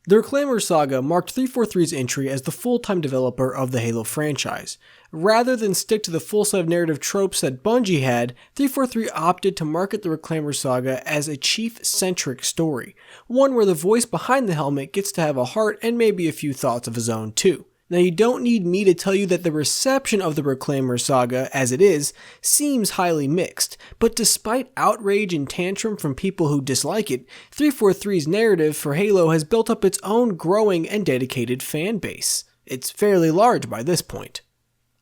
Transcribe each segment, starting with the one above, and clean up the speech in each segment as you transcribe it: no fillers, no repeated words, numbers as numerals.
The Reclaimer saga marked 343's entry as the full-time developer of the Halo franchise. Rather than stick to the full set of narrative tropes that Bungie had, 343 opted to market the Reclaimer saga as a chief-centric story, one where the voice behind the helmet gets to have a heart and maybe a few thoughts of his own too. Now, you don't need me to tell you that the reception of the Reclaimer saga, as it is, seems highly mixed, but despite outrage and tantrum from people who dislike it, 343's narrative for Halo has built up its own growing and dedicated fan base. It's fairly large by this point.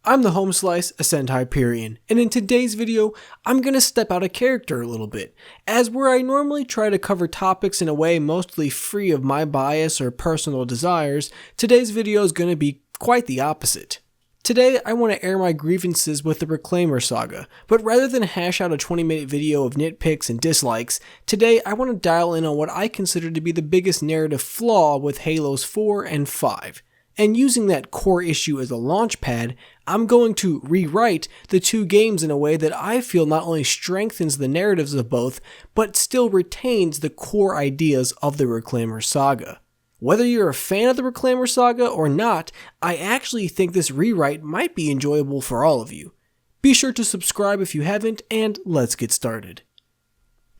I'm the Homeslice, Ascend Hyperion, and in today's video, I'm going to step out of character a little bit, as where I normally try to cover topics in a way mostly free of my bias or personal desires, today's video is going to be quite the opposite. Today, I want to air my grievances with the Reclaimer saga, but rather than hash out a 20-minute video of nitpicks and dislikes, today I want to dial in on what I consider to be the biggest narrative flaw with Halos 4 and 5. And using that core issue as a launchpad, I'm going to rewrite the two games in a way that I feel not only strengthens the narratives of both, but still retains the core ideas of the Reclaimer saga. Whether you're a fan of the Reclaimer saga or not, I actually think this rewrite might be enjoyable for all of you. Be sure to subscribe if you haven't, and let's get started.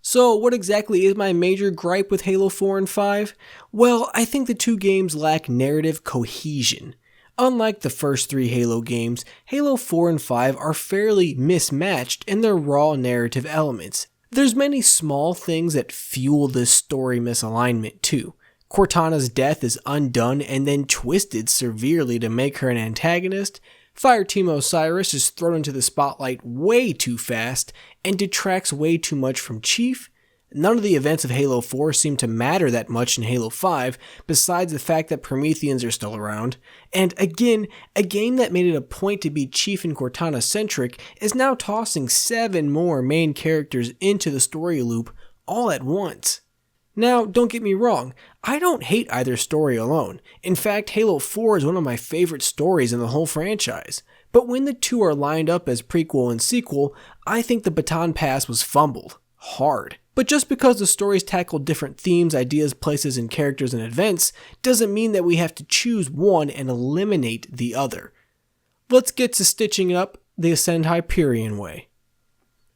So what exactly is my major gripe with Halo 4 and 5? Well, I think the two games lack narrative cohesion. Unlike the first three Halo games, Halo 4 and 5 are fairly mismatched in their raw narrative elements. There's many small things that fuel this story misalignment too. Cortana's death is undone and then twisted severely to make her an antagonist. Fireteam Osiris is thrown into the spotlight way too fast and detracts way too much from Chief. None of the events of Halo 4 seem to matter that much in Halo 5, besides the fact that Prometheans are still around. And again, a game that made it a point to be Chief and Cortana centric is now tossing 7 more main characters into the story loop all at once. Now, don't get me wrong, I don't hate either story alone. In fact, Halo 4 is one of my favorite stories in the whole franchise. But when the two are lined up as prequel and sequel, I think the baton pass was fumbled. Hard. But just because the stories tackle different themes, ideas, places, and characters and events, doesn't mean that we have to choose one and eliminate the other. Let's get to stitching up the Ascend Hyperion way.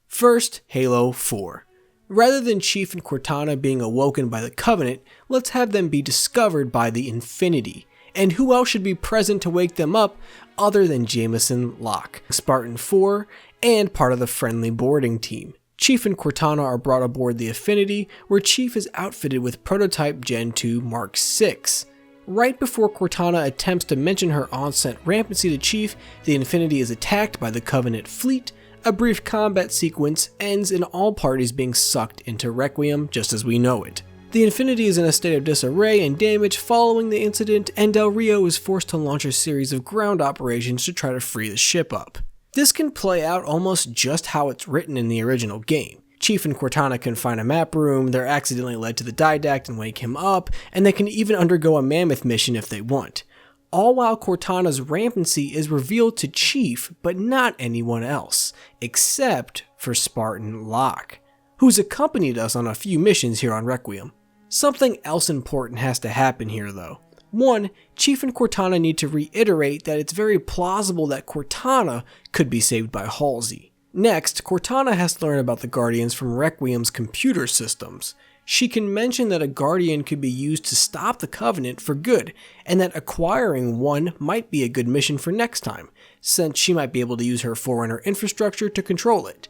First, Halo 4. Rather than Chief and Cortana being awoken by the Covenant, let's have them be discovered by the Infinity. And who else should be present to wake them up other than Jameson Locke, Spartan 4, and part of the friendly boarding team. Chief and Cortana are brought aboard the Infinity, where Chief is outfitted with prototype Gen 2 Mark 6. Right before Cortana attempts to mention her on-set rampancy to Chief, the Infinity is attacked by the Covenant fleet. A brief combat sequence ends in all parties being sucked into Requiem just as we know it. The Infinity is in a state of disarray and damage following the incident, and Del Rio is forced to launch a series of ground operations to try to free the ship up. This can play out almost just how it's written in the original game. Chief and Cortana can find a map room, they're accidentally led to the Didact and wake him up, and they can even undergo a Mammoth mission if they want. All while Cortana's rampancy is revealed to Chief, but not anyone else, except for Spartan Locke, who's accompanied us on a few missions here on Requiem. Something else important has to happen here though. One, Chief and Cortana need to reiterate that it's very plausible that Cortana could be saved by Halsey. Next, Cortana has to learn about the Guardians from Requiem's computer systems. She can mention that a Guardian could be used to stop the Covenant for good, and that acquiring one might be a good mission for next time, since she might be able to use her Forerunner infrastructure to control it,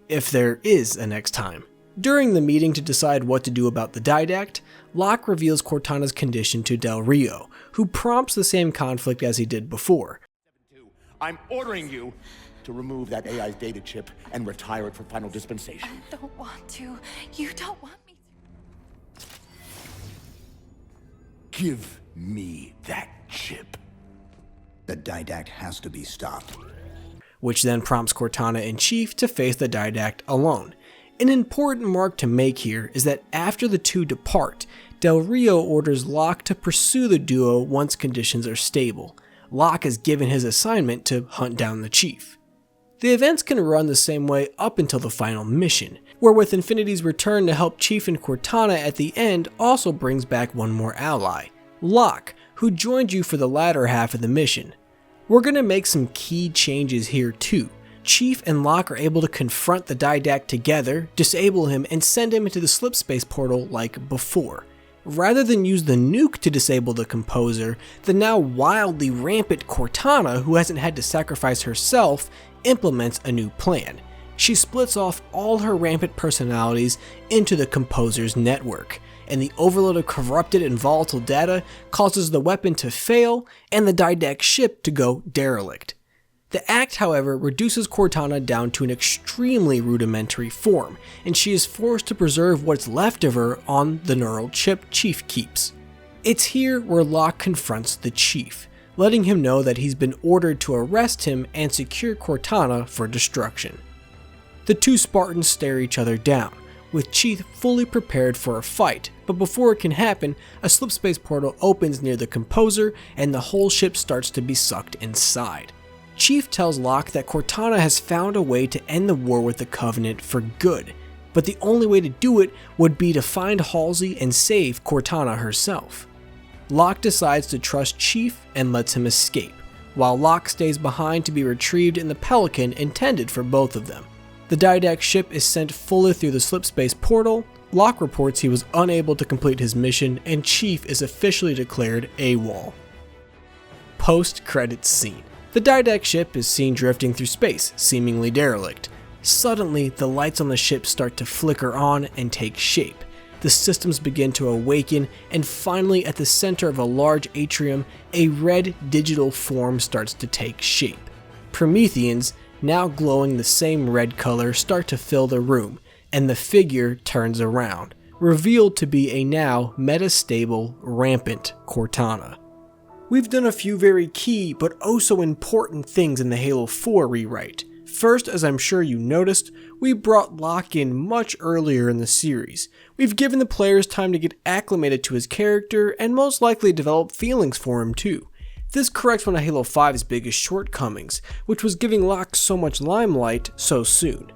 if there is a next time. During the meeting to decide what to do about the Didact, Locke reveals Cortana's condition to Del Rio, who prompts the same conflict as he did before. I'm ordering you to remove that AI's data chip and retire it for final dispensation. I don't want to. You don't want me to. Give me that chip. The Didact has to be stopped. Which then prompts Cortana and Chief to face the Didact alone. An important mark to make here is that after the two depart, Del Rio orders Locke to pursue the duo once conditions are stable. Locke is given his assignment to hunt down the Chief. The events can run the same way up until the final mission, where with Infinity's return to help Chief and Cortana at the end also brings back one more ally, Locke, who joined you for the latter half of the mission. We're going to make some key changes here too. Chief and Locke are able to confront the Didact together, disable him, and send him into the slipspace portal like before. Rather than use the nuke to disable the Composer, the now wildly rampant Cortana, who hasn't had to sacrifice herself, implements a new plan. She splits off all her rampant personalities into the Composer's network, and the overload of corrupted and volatile data causes the weapon to fail and the Didact ship to go derelict. The act, however, reduces Cortana down to an extremely rudimentary form, and she is forced to preserve what's left of her on the neural chip Chief keeps. It's here where Locke confronts the Chief, letting him know that he's been ordered to arrest him and secure Cortana for destruction. The two Spartans stare each other down, with Chief fully prepared for a fight, but before it can happen, a slipspace portal opens near the Composer and the whole ship starts to be sucked inside. Chief tells Locke that Cortana has found a way to end the war with the Covenant for good, but the only way to do it would be to find Halsey and save Cortana herself. Locke decides to trust Chief and lets him escape, while Locke stays behind to be retrieved in the Pelican intended for both of them. The Didact ship is sent fully through the slipspace portal. Locke reports he was unable to complete his mission, and Chief is officially declared AWOL. Post-credits scene. The Didact ship is seen drifting through space, seemingly derelict. Suddenly, the lights on the ship start to flicker on and take shape. The systems begin to awaken, and finally at the center of a large atrium, a red digital form starts to take shape. Prometheans, now glowing the same red color, start to fill the room, and the figure turns around, revealed to be a now metastable, rampant Cortana. We've done a few very key but oh so important things in the Halo 4 rewrite. First, as I'm sure you noticed, we brought Locke in much earlier in the series. We've given the players time to get acclimated to his character and most likely develop feelings for him too. This corrects one of Halo 5's biggest shortcomings, which was giving Locke so much limelight so soon.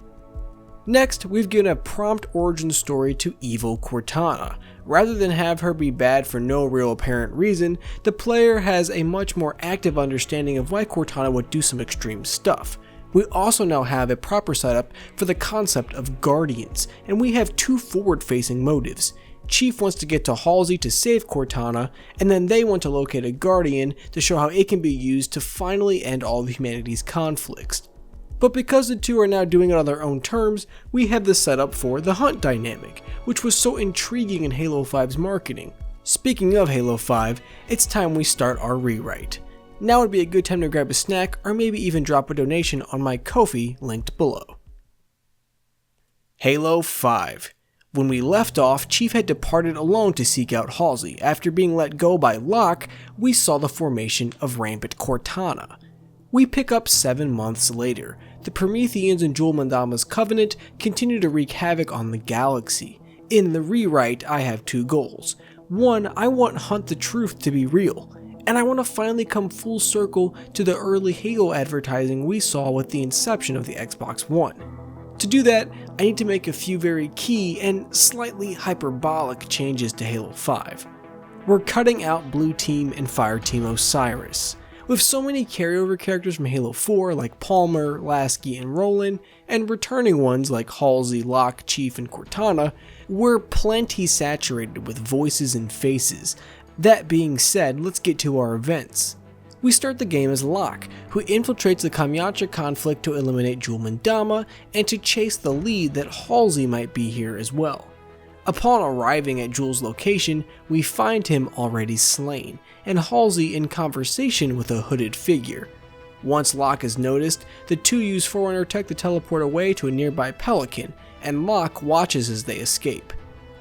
Next, we've given a prompt origin story to evil Cortana. Rather than have her be bad for no real apparent reason, the player has a much more active understanding of why Cortana would do some extreme stuff. We also now have a proper setup for the concept of Guardians, and we have two forward-facing motives. Chief wants to get to Halsey to save Cortana, and then they want to locate a Guardian to show how it can be used to finally end all of humanity's conflicts. But because the two are now doing it on their own terms, we have the setup for the hunt dynamic, which was so intriguing in Halo 5's marketing. Speaking of Halo 5, it's time we start our rewrite. Now would be a good time to grab a snack or maybe even drop a donation on my Ko-fi linked below. Halo 5. When we left off, Chief had departed alone to seek out Halsey. After being let go by Locke, we saw the formation of rampant Cortana. We pick up 7 months later. The Prometheans and Jul 'Mdama's Covenant continue to wreak havoc on the galaxy. In the rewrite, I have two goals. One, I want Hunt the Truth to be real, and I want to finally come full circle to the early Halo advertising we saw with the inception of the Xbox One. To do that, I need to make a few very key and slightly hyperbolic changes to Halo 5. We're cutting out Blue Team and Fireteam Osiris. With so many carryover characters from Halo 4 like Palmer, Lasky, and Roland, and returning ones like Halsey, Locke, Chief, and Cortana, we're plenty saturated with voices and faces. That being said, let's get to our events. We start the game as Locke, who infiltrates the Kamyacha conflict to eliminate Jul 'Mdama and to chase the lead that Halsey might be here as well. Upon arriving at Jul's location, we find him already slain, and Halsey in conversation with a hooded figure. Once Locke is noticed, the two use Forerunner tech to teleport away to a nearby Pelican, and Locke watches as they escape.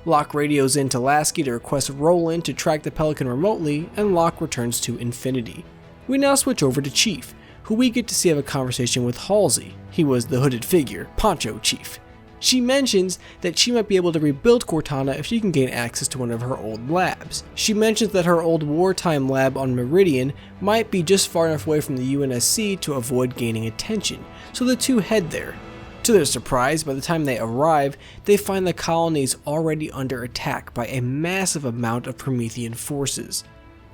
Locke radios in to Lasky to request Roland to track the Pelican remotely, and Locke returns to Infinity. We now switch over to Chief, who we get to see have a conversation with Halsey. He was the hooded figure, Poncho Chief. She mentions that she might be able to rebuild Cortana if she can gain access to one of her old labs. She mentions that her old wartime lab on Meridian might be just far enough away from the UNSC to avoid gaining attention, so the two head there. To their surprise, by the time they arrive, they find the colony is already under attack by a massive amount of Promethean forces.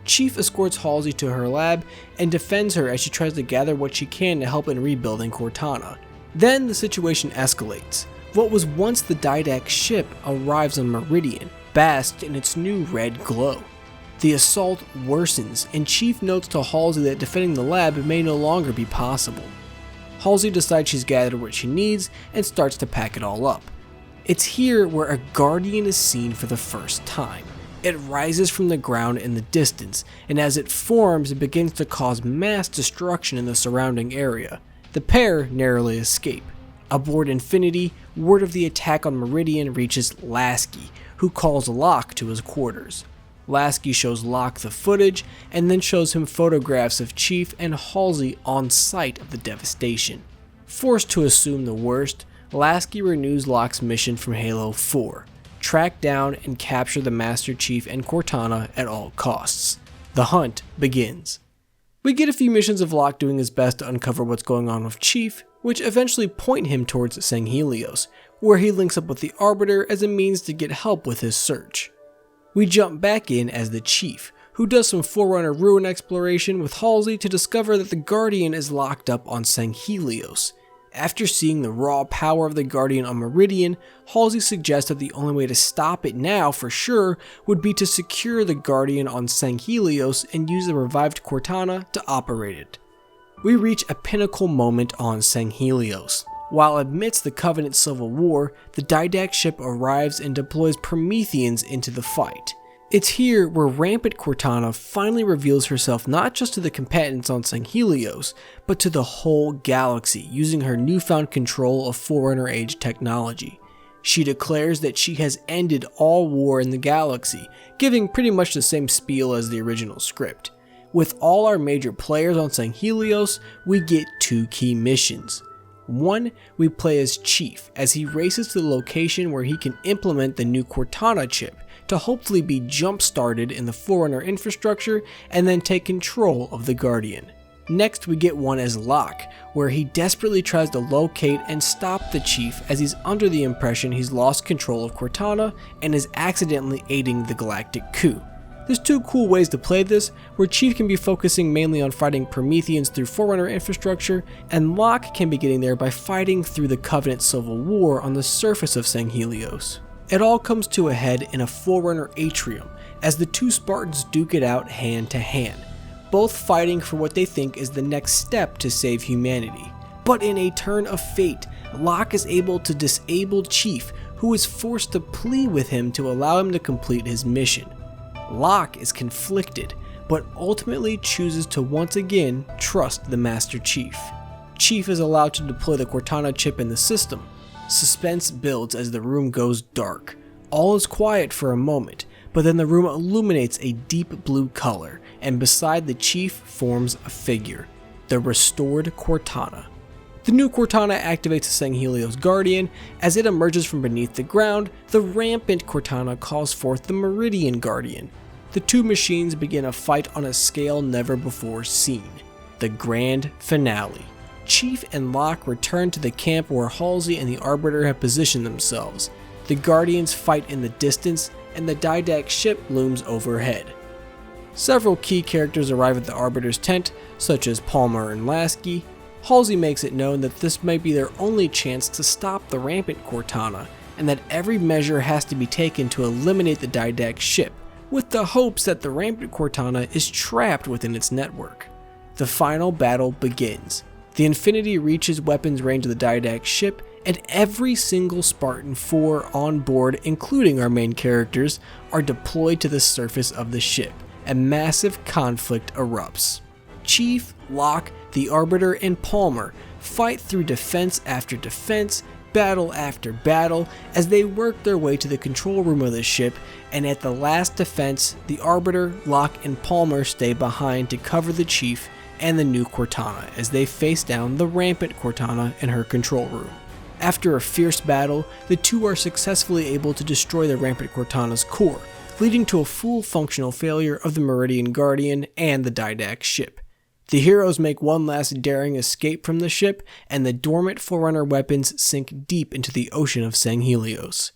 Chief escorts Halsey to her lab and defends her as she tries to gather what she can to help in rebuilding Cortana. Then the situation escalates. What was once the Didact ship arrives on Meridian, basked in its new red glow. The assault worsens, and Chief notes to Halsey that defending the lab may no longer be possible. Halsey decides she's gathered what she needs and starts to pack it all up. It's here where a Guardian is seen for the first time. It rises from the ground in the distance, and as it forms, it begins to cause mass destruction in the surrounding area. The pair narrowly escape. Aboard Infinity, word of the attack on Meridian reaches Lasky, who calls Locke to his quarters. Lasky shows Locke the footage, and then shows him photographs of Chief and Halsey on site of the devastation. Forced to assume the worst, Lasky renews Locke's mission from Halo 4. Track down and capture the Master Chief and Cortana at all costs. The hunt begins. We get a few missions of Locke doing his best to uncover what's going on with Chief, which eventually point him towards Sanghelios, where he links up with the Arbiter as a means to get help with his search. We jump back in as the Chief, who does some Forerunner ruin exploration with Halsey to discover that the Guardian is locked up on Sanghelios. After seeing the raw power of the Guardian on Meridian, Halsey suggests that the only way to stop it now for sure would be to secure the Guardian on Sanghelios and use the revived Cortana to operate it. We reach a pinnacle moment on Sanghelios. While amidst the Covenant civil war, the Didact ship arrives and deploys Prometheans into the fight. It's here where rampant Cortana finally reveals herself not just to the combatants on Sanghelios, but to the whole galaxy using her newfound control of Forerunner Age technology. She declares that she has ended all war in the galaxy, giving pretty much the same spiel as the original script. With all our major players on Sanghelios, we get two key missions. One, we play as Chief as he races to the location where he can implement the new Cortana chip to hopefully be jump-started in the Forerunner infrastructure and then take control of the Guardian. Next, we get one as Locke, where he desperately tries to locate and stop the Chief as he's under the impression he's lost control of Cortana and is accidentally aiding the galactic coup. There's two cool ways to play this, where Chief can be focusing mainly on fighting Prometheans through Forerunner infrastructure, and Locke can be getting there by fighting through the Covenant civil war on the surface of Sanghelios. It all comes to a head in a Forerunner atrium, as the two Spartans duke it out hand to hand, both fighting for what they think is the next step to save humanity. But in a turn of fate, Locke is able to disable Chief, who is forced to plead with him to allow him to complete his mission. Locke is conflicted, but ultimately chooses to once again trust the Master Chief. Chief is allowed to deploy the Cortana chip in the system. Suspense builds as the room goes dark. All is quiet for a moment, but then the room illuminates a deep blue color, and beside the Chief forms a figure, the restored Cortana. The new Cortana activates the Sanghelios Guardian. As it emerges from beneath the ground, the rampant Cortana calls forth the Meridian Guardian. The two machines begin a fight on a scale never before seen. The grand finale. Chief and Locke return to the camp where Halsey and the Arbiter have positioned themselves. The Guardians fight in the distance, and the Didact ship looms overhead. Several key characters arrive at the Arbiter's tent, such as Palmer and Lasky. Halsey makes it known that this might be their only chance to stop the rampant Cortana, and that every measure has to be taken to eliminate the Didact ship, with the hopes that the rampant Cortana is trapped within its network. The final battle begins. The Infinity reaches weapons range of the Didact ship, and every single Spartan 4 on board, including our main characters, are deployed to the surface of the ship. A massive conflict erupts. Chief, Locke, the Arbiter, and Palmer fight through defense after defense, battle after battle, as they work their way to the control room of the ship, and at the last defense, the Arbiter, Locke, and Palmer stay behind to cover the Chief and the new Cortana as they face down the rampant Cortana in her control room. After a fierce battle, the two are successfully able to destroy the rampant Cortana's core, leading to a full functional failure of the Meridian Guardian and the Didact ship. The heroes make one last daring escape from the ship, and the dormant Forerunner weapons sink deep into the ocean of Sanghelios.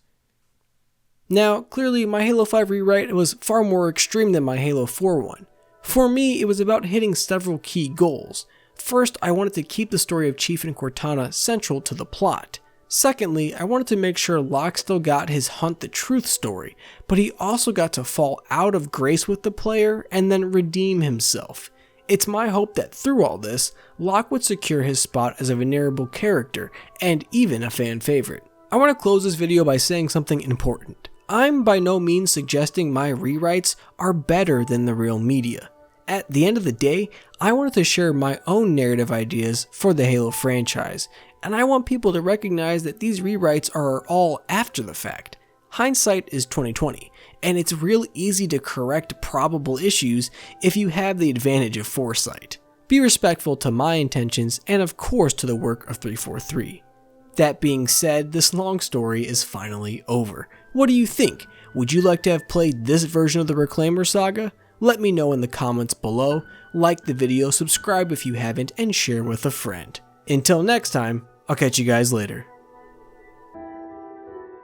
Now, clearly my Halo 5 rewrite was far more extreme than my Halo 4 one. For me, it was about hitting several key goals. First, I wanted to keep the story of Chief and Cortana central to the plot. Secondly, I wanted to make sure Locke still got his Hunt the Truth story, but he also got to fall out of grace with the player and then redeem himself. It's my hope that through all this, Locke would secure his spot as a venerable character and even a fan favorite. I want to close this video by saying something important. I'm by no means suggesting my rewrites are better than the real media. At the end of the day, I wanted to share my own narrative ideas for the Halo franchise, and I want people to recognize that these rewrites are all after the fact. Hindsight is 20/20, and it's real easy to correct probable issues if you have the advantage of foresight. Be respectful to my intentions and of course to the work of 343. That being said, this long story is finally over. What do you think? Would you like to have played this version of the Reclaimer saga? Let me know in the comments below, like the video, subscribe if you haven't, and share with a friend. Until next time, I'll catch you guys later.